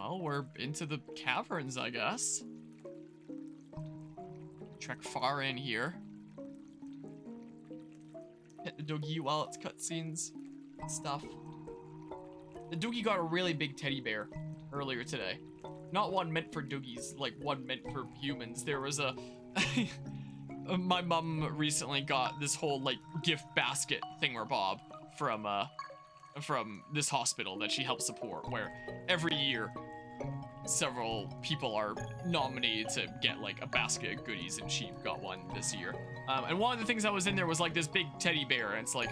Well, we're into the caverns, I guess. Trek far in here. Hit the doogie while it's cutscenes and stuff. The doogie got a really big teddy bear earlier today. Not one meant for doogies, like one meant for humans. There was a... My mom recently got this whole, like, gift basket thingamabob from this hospital that she helps support, where every year several people are nominated to get like a basket of goodies, and she got one this year. And one of the things that was in there was like this big teddy bear, and it's like,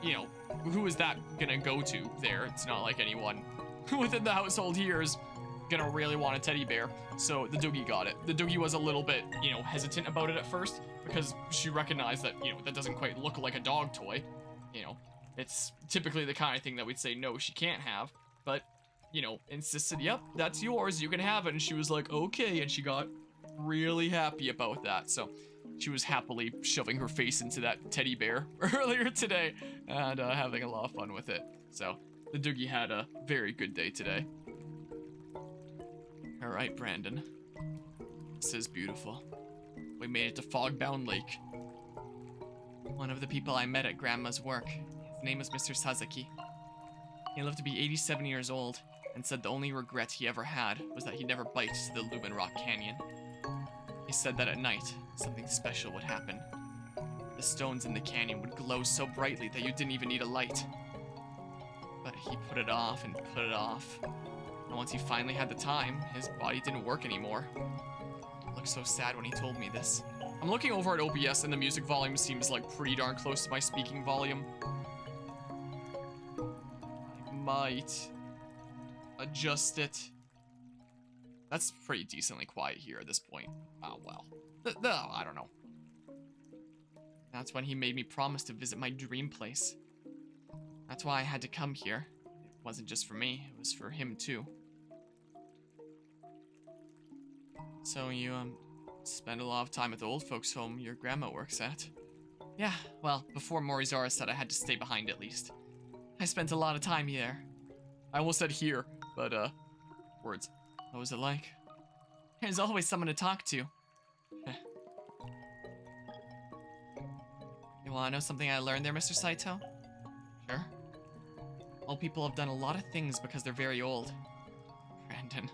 you know, who is that gonna go to there? It's not like anyone within the household here is gonna really want a teddy bear. So the doogie got it. The doogie was a little bit, you know, hesitant about it at first because she recognized that, you know, that doesn't quite look like a dog toy. You know, it's typically the kind of thing that we'd say no, she can't have, but, you know, insisted, yep, that's yours, you can have it. And she was like, okay, and she got really happy about that. So she was happily shoving her face into that teddy bear earlier today and having a lot of fun with it. So the doogie had a very good day today. All right, Brandon. This is beautiful. We made it to Fogbound Lake. One of the people I met at Grandma's work. His name was Mr. Sasaki. He lived to be 87 years old and said the only regret he ever had was that he never biked to the Lumen Rock Canyon. He said that at night, something special would happen. The stones in the canyon would glow so brightly that you didn't even need a light. But he put it off and put it off. And once he finally had the time, his body didn't work anymore. He looked so sad when he told me this. I'm looking over at OBS and the music volume seems like pretty darn close to my speaking volume. I might adjust it. That's pretty decently quiet here at this point. Oh, well. I don't know. That's when he made me promise to visit my dream place. That's why I had to come here. It wasn't just for me, it was for him too. So you, spend a lot of time at the old folks' home your grandma works at? Yeah, well, before Morizora said I had to stay behind at least. I spent a lot of time here. I almost said here, but, words. What was it like? There's always someone to talk to. You wanna know something I learned there, Mr. Saitou? Sure. Old people have done a lot of things because they're very old. Brandon.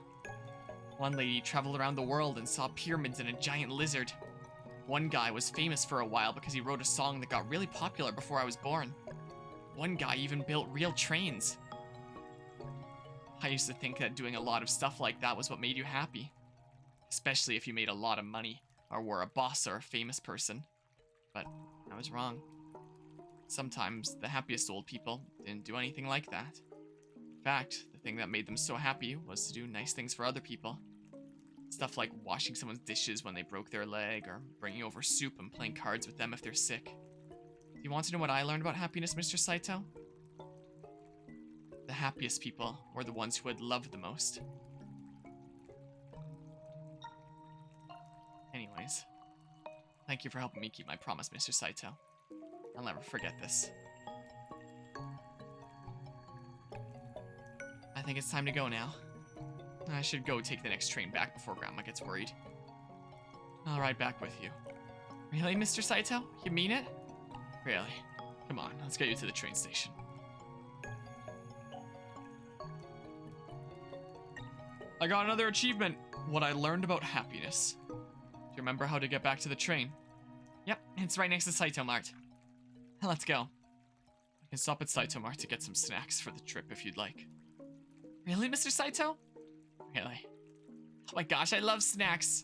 One lady traveled around the world and saw pyramids and a giant lizard. One guy was famous for a while because he wrote a song that got really popular before I was born. One guy even built real trains. I used to think that doing a lot of stuff like that was what made you happy. Especially if you made a lot of money, or were a boss or a famous person. But I was wrong. Sometimes the happiest old people didn't do anything like that. In fact, the thing that made them so happy was to do nice things for other people. Stuff like washing someone's dishes when they broke their leg, or bringing over soup and playing cards with them if they're sick. Do you want to know what I learned about happiness, Mr. Saitou? The happiest people were the ones who had loved the most. Anyways, thank you for helping me keep my promise, Mr. Saitou. I'll never forget this. I think it's time to go now. I should go take the next train back before Grandma gets worried. I'll ride back with you. Really, Mr. Saitou? You mean it? Really? Come on, let's get you to the train station. I got another achievement. What I learned about happiness. Do you remember how to get back to the train? Yep, it's right next to Saitou Mart. Let's go. I can stop at Saitou Mart to get some snacks for the trip if you'd like. Really, Mr. Saitou? Really? Oh my gosh, I love snacks.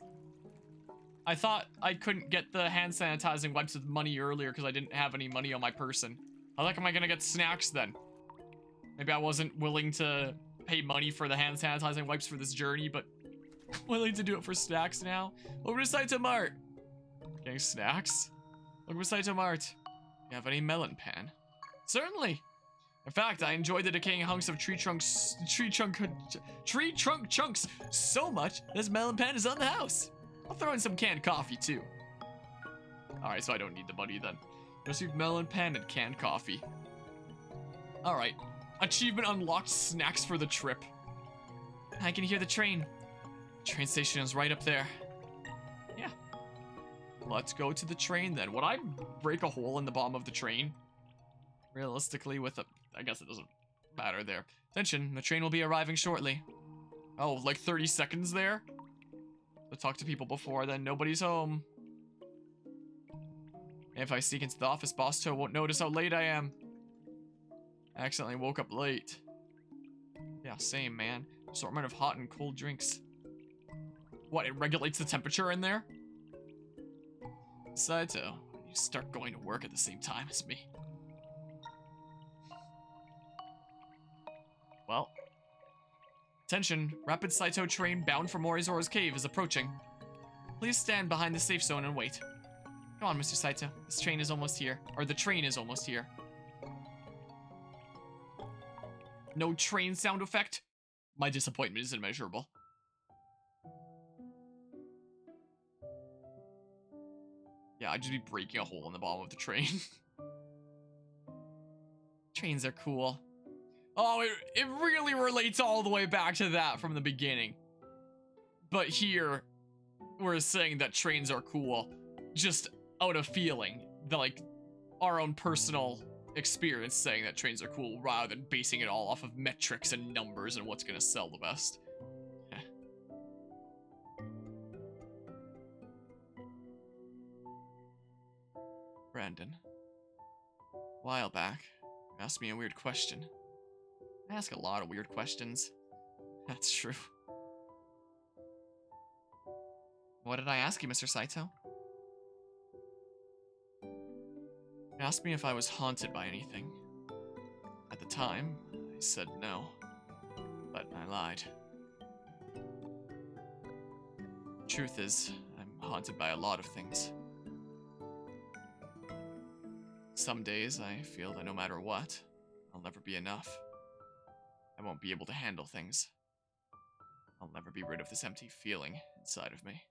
I thought I couldn't get the hand sanitizing wipes with money earlier because I didn't have any money on my person. How the heck am I gonna get snacks then? Maybe I wasn't willing to pay money for the hand sanitizing wipes for this journey, but willing to do it for snacks now. Over to Saitou Mart. Getting snacks? Over to Saitou Mart. You have any melon pan? Certainly. In fact, I enjoy the decaying hunks of tree trunk chunks so much this melon pan is on the house. I'll throw in some canned coffee too. Alright, so I don't need the money then. Received melon pan and canned coffee. Alright. Achievement unlocked, snacks for the trip. I can hear the train. Train station is right up there. Yeah. Let's go to the train then. Would I break a hole in the bottom of the train? Realistically, with a... I guess it doesn't matter there. Attention, the train will be arriving shortly. Oh, like 30 seconds there? So talk to people before then. Nobody's home. If I sneak into the office, Boss Toe won't notice how late I am. I accidentally woke up late. Yeah, same, man. Assortment of hot and cold drinks. What, it regulates the temperature in there? Saitou, you start going to work at the same time as me. Well. Attention, rapid Saitou train bound for Morizora's cave is approaching. Please stand behind the safe zone and wait. Come on, Mr. Saitou. This train is almost here. Or the train is almost here. No train sound effect? My disappointment is immeasurable. Yeah, I'd just be breaking a hole in the bottom of the train. Trains are cool. Oh, it really relates all the way back to that from the beginning. But here, we're saying that trains are cool just out of feeling. Like, our own personal experience saying that trains are cool rather than basing it all off of metrics and numbers and what's gonna sell the best. Brandon. A while back, you asked me a weird question. I ask a lot of weird questions. That's true. What did I ask you, Mr. Saitou? You asked me if I was haunted by anything. At the time, I said no. But I lied. Truth is, I'm haunted by a lot of things. Some days I feel that no matter what, I'll never be enough. I won't be able to handle things. I'll never be rid of this empty feeling inside of me.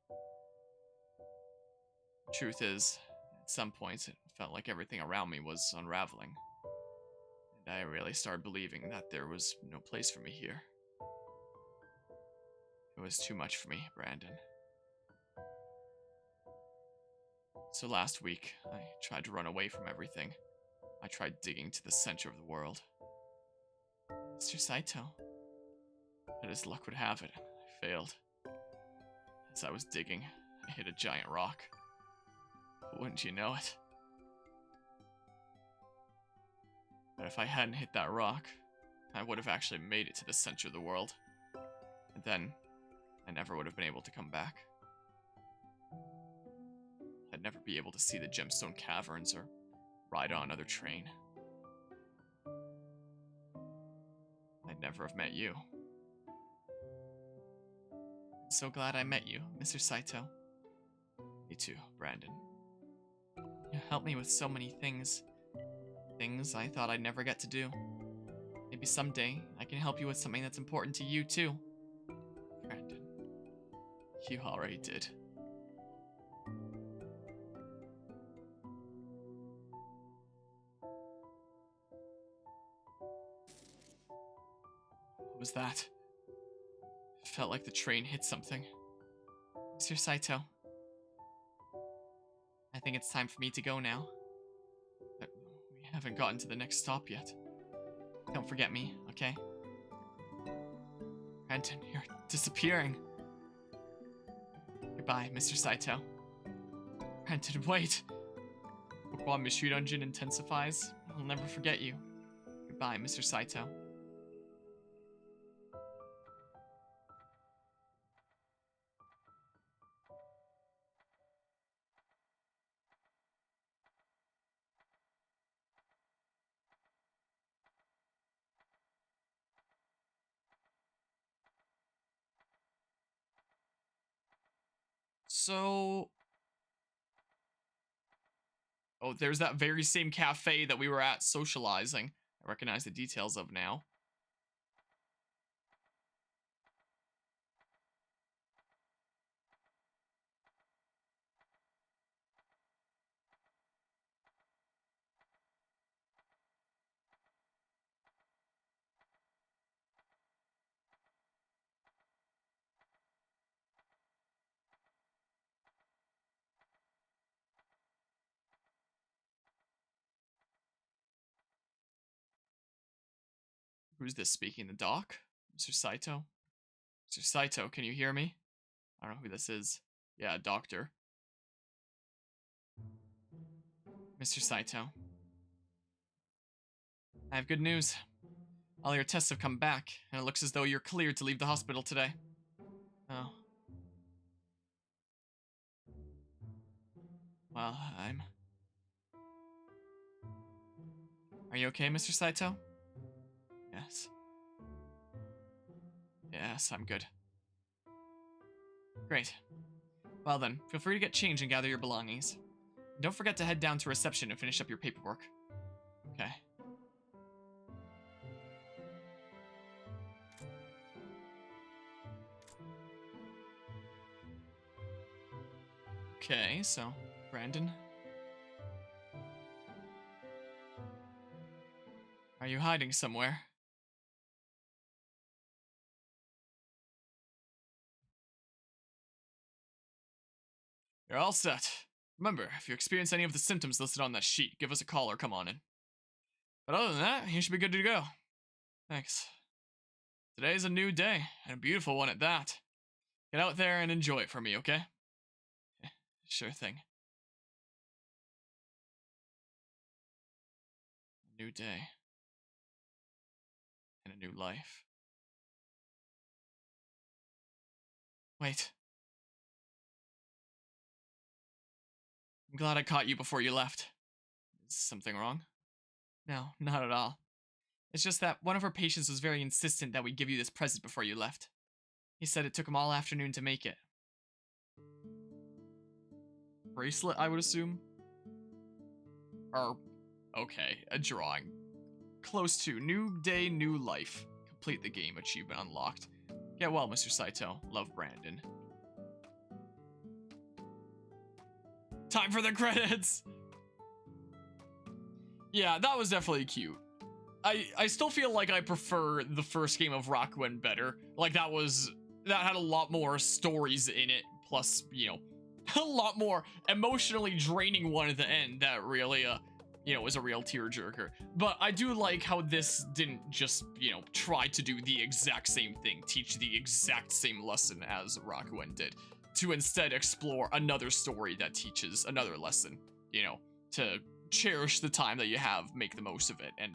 Truth is, at some points it felt like everything around me was unraveling. And I really started believing that there was no place for me here. It was too much for me, Brandon. So last week, I tried to run away from everything. I tried digging to the center of the world. Mr. Saitou. But as luck would have it, I failed. As I was digging, I hit a giant rock. Wouldn't you know it? But if I hadn't hit that rock, I would have actually made it to the center of the world. And then, I never would have been able to come back. I'd never be able to see the gemstone caverns or ride on another train. I'd never have met you. I'm so glad I met you, Mr. Saitou. Me too, Brandon. You helped me with so many things. Things I thought I'd never get to do. Maybe someday I can help you with something that's important to you too. Brandon, you already did. What was that? It felt like the train hit something. Mr. Saitou. I think it's time for me to go now. But we haven't gotten to the next stop yet. Don't forget me, okay? Brandon, you're disappearing. Goodbye, Mr. Saitou. Brandon, wait! While Mystery Dungeon intensifies, I'll never forget you. Goodbye, Mr. Saitou. So... Oh, there's that very same cafe that we were at socializing. I recognize the details of now. Who's this speaking? The doc? Mr. Saitou? Mr. Saitou, can you hear me? I don't know who this is. Yeah, doctor. Mr. Saitou. I have good news. All your tests have come back, and it looks as though you're cleared to leave the hospital today. Oh. Well, Are you okay, Mr. Saitou? Yes. Yes, I'm good. Great. Well then, feel free to get changed and gather your belongings. And don't forget to head down to reception and finish up your paperwork. Okay. Okay, so, Brandon. Are you hiding somewhere? You're all set. Remember, if you experience any of the symptoms listed on that sheet, give us a call or come on in. But other than that, you should be good to go. Thanks. Today's a new day, and a beautiful one at that. Get out there and enjoy it for me, okay? Sure thing. A new day. And a new life. Wait. I'm glad I caught you before you left. Is something wrong? No, not at all. It's just that one of our patients was very insistent that we give you this present before you left. He said it took him all afternoon to make it. Bracelet, I would assume? Or, okay, a drawing. Close to new day, new life. Complete the game, achievement unlocked. Get well, Mr. Saitou. Love, Brandon. Time for the credits! Yeah, that was definitely cute. I still feel like I prefer the first game of Rakuen better. Like, that had a lot more stories in it, plus, you know, a lot more emotionally draining one at the end that really, you know, was a real tearjerker. But I do like how this didn't just, you know, try to do the exact same thing, teach the exact same lesson as Rakuen did, to instead explore another story that teaches another lesson, you know, to cherish the time that you have, make the most of it, and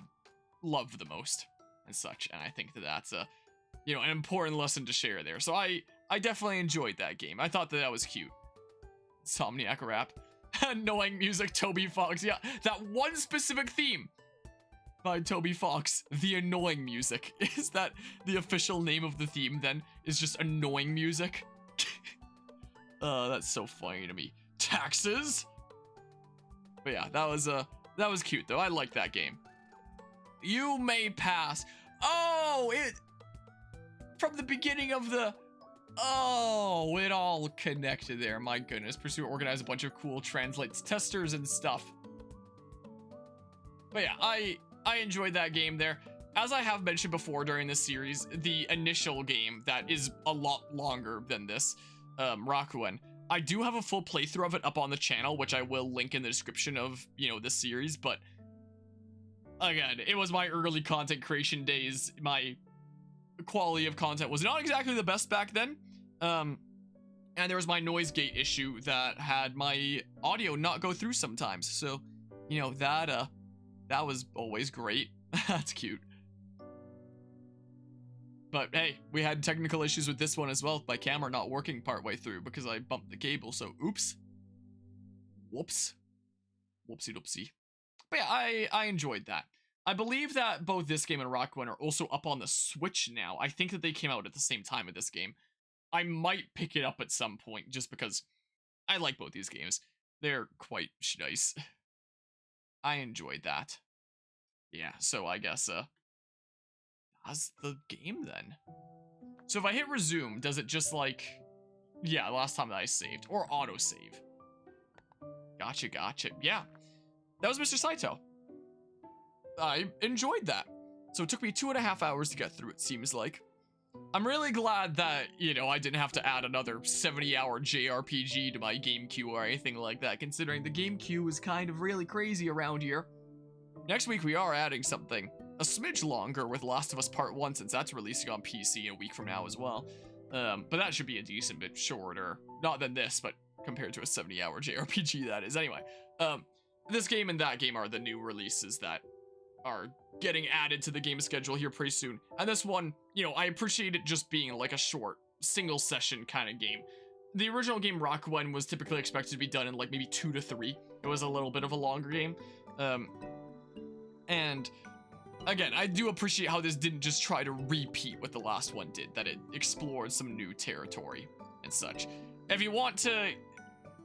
love the most, and such. And I think that that's a, you know, an important lesson to share there. So I definitely enjoyed that game. I thought that that was cute. Insomniac rap. Annoying music, Toby Fox. Yeah, that one specific theme by Toby Fox. The annoying music. Is that the official name of the theme then? Is just annoying music? That's so funny to me. Taxes? But yeah, that was cute though. I like that game. You may pass. Oh, from the beginning of the, oh, it all connected there. My goodness. Pursue organize a bunch of cool translates testers and stuff. But yeah, I enjoyed that game there. As I have mentioned before during this series, the initial game that is a lot longer than this, Rakuen, I do have a full playthrough of it up on the channel, which I will link in the description of, you know, this series. But again, it was my early content creation days. My quality of content was not exactly the best back then. And there was my noise gate issue that had my audio not go through sometimes. So, you know, that was always great. That's cute. But hey, we had technical issues with this one as well. My camera not working partway through because I bumped the cable. So, oops. Whoops. Whoopsie doopsie. But yeah, I enjoyed that. I believe that both this game and Rakuen are also up on the Switch now. I think that they came out at the same time with this game. I might pick it up at some point just because I like both these games. They're quite nice. I enjoyed that. Yeah, so I guess, that's the game then. So if I hit resume, does it just like, yeah, last time that I saved, or autosave? Gotcha, gotcha. Yeah, that was Mr. Saitou. I enjoyed that. So it took me 2.5 hours to get through, it seems like. I'm really glad that, you know, I didn't have to add another 70-hour JRPG to my game queue or anything like that, considering the game queue is kind of really crazy around here. Next week we are adding something. a smidge longer with Last of Us Part 1 since that's releasing on PC a week from now as well. But that should be a decent bit shorter. Not than this, but compared to a 70-hour JRPG that is. Anyway, this game and that game are the new releases that are getting added to the game schedule here pretty soon. And this one, you know, I appreciate it just being like a short, single session kind of game. The original game, Rakuen, was typically expected to be done in like maybe 2 to 3. It was a little bit of a longer game. And again, I do appreciate how this didn't just try to repeat what the last one did, that it explored some new territory and such. If you want to,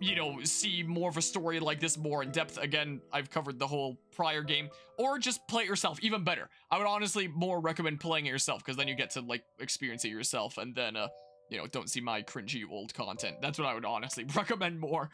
you know, see more of a story like this more in depth, again, I've covered the whole prior game, or just play it yourself, even better. I would honestly more recommend playing it yourself, because then you get to like experience it yourself, and then you know, don't see my cringy old content. That's what I would honestly recommend more.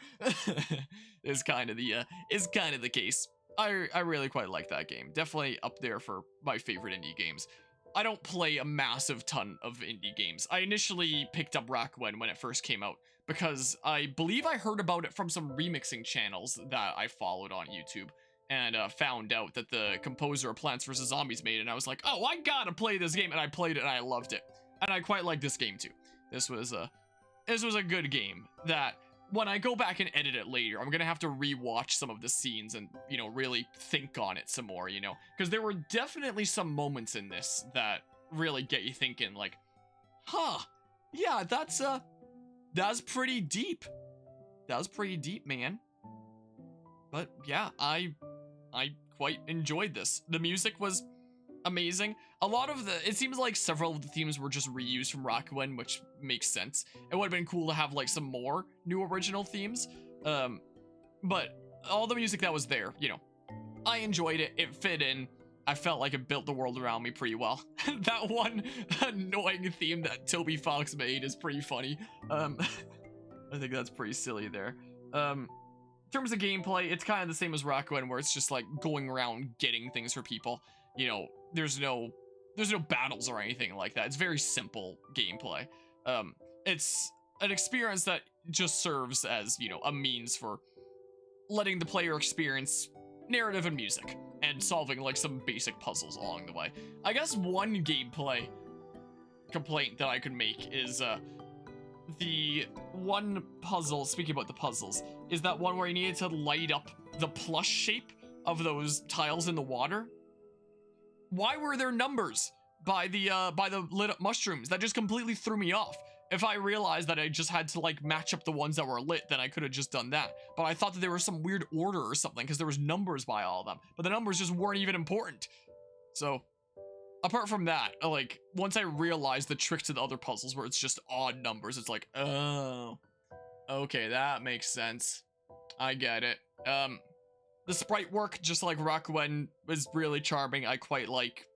is kind of the case. I really quite like that game. Definitely up there for my favorite indie games. I don't play a massive ton of indie games. I initially picked up Rakuen when it first came out because I believe I heard about it from some remixing channels that I followed on YouTube, and found out that the composer of Plants vs. Zombies made it, and I was like, oh, I gotta play this game, and I played it and I loved it. And I quite like this game too. This was a good game that when I go back and edit it later, I'm gonna have to rewatch some of the scenes and, you know, really think on it some more, you know, because there were definitely some moments in this that really get you thinking, like, huh, yeah, that's pretty deep. That was pretty deep, man. But yeah, I quite enjoyed this. The music was amazing. A lot of it seems like several of the themes were just reused from Rakuen, which makes sense. It would have been cool to have like some more new original themes. But all the music that was there, you know, I enjoyed it. It fit in. I felt like it built the world around me pretty well. That one annoying theme that Toby Fox made is pretty funny. I think that's pretty silly there. In terms of gameplay, it's kind of the same as Rakuen, where it's just like going around getting things for people. You know, there's no battles or anything like that. It's very simple gameplay. It's an experience that just serves as, you know, a means for letting the player experience narrative and music and solving like some basic puzzles along the way. I guess one gameplay complaint that I could make is the one puzzle, speaking about the puzzles, is that one where you needed to light up the plush shape of those tiles in the water. Why were there numbers by the lit up mushrooms? That just completely threw me off. If I realized that I just had to like match up the ones that were lit, then I could have just done that. But I thought that there was some weird order or something because there was numbers by all of them, but the numbers just weren't even important. So apart from that, like once I realized the trick to the other puzzles where it's just odd numbers, it's like, oh, okay, that makes sense. I get it. The sprite work, just like Rakuen, is really charming. I quite like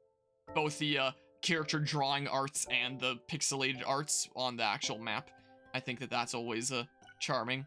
both the character drawing arts and the pixelated arts on the actual map. I think that that's always charming.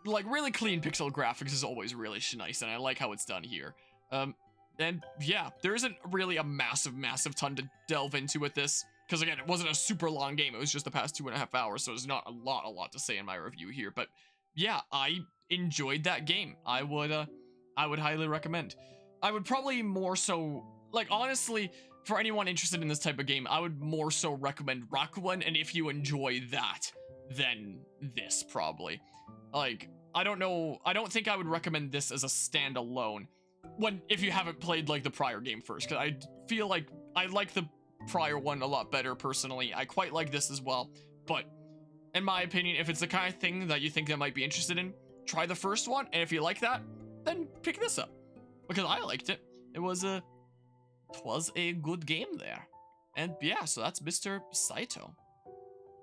Like, really clean pixel graphics is always really nice, and I like how it's done here. And yeah, there isn't really a massive ton to delve into with this, because again, it wasn't a super long game. It was just the past 2.5 hours, so there's not a lot to say in my review here. But yeah, I enjoyed that game. I would highly recommend. I would probably more so, like, honestly, for anyone interested in this type of game, I would more so recommend Rakuen, and if you enjoy that, then this probably. Like, I don't know, I don't think I would recommend this as a standalone if you haven't played like the prior game first, because I feel like I like the prior one a lot better personally. I quite like this as well, but in my opinion, if it's the kind of thing that you think that might be interested in, try the first one, and if you like that, then pick this up, because I liked it. It was a good game there. And yeah, so that's Mr. Saitou.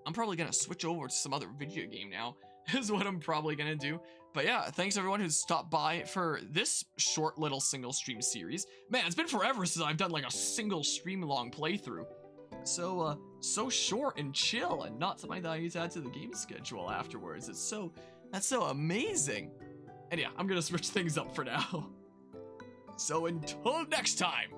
I'm probably gonna switch over to some other video game now, is what I'm probably gonna do. But yeah, thanks everyone who's stopped by for this short little single stream series. Man, it's been forever since I've done like a single stream long playthrough. So, so short and chill, and not something that I need to add to the game schedule afterwards. That's so amazing. And yeah, I'm gonna switch things up for now. So until next time.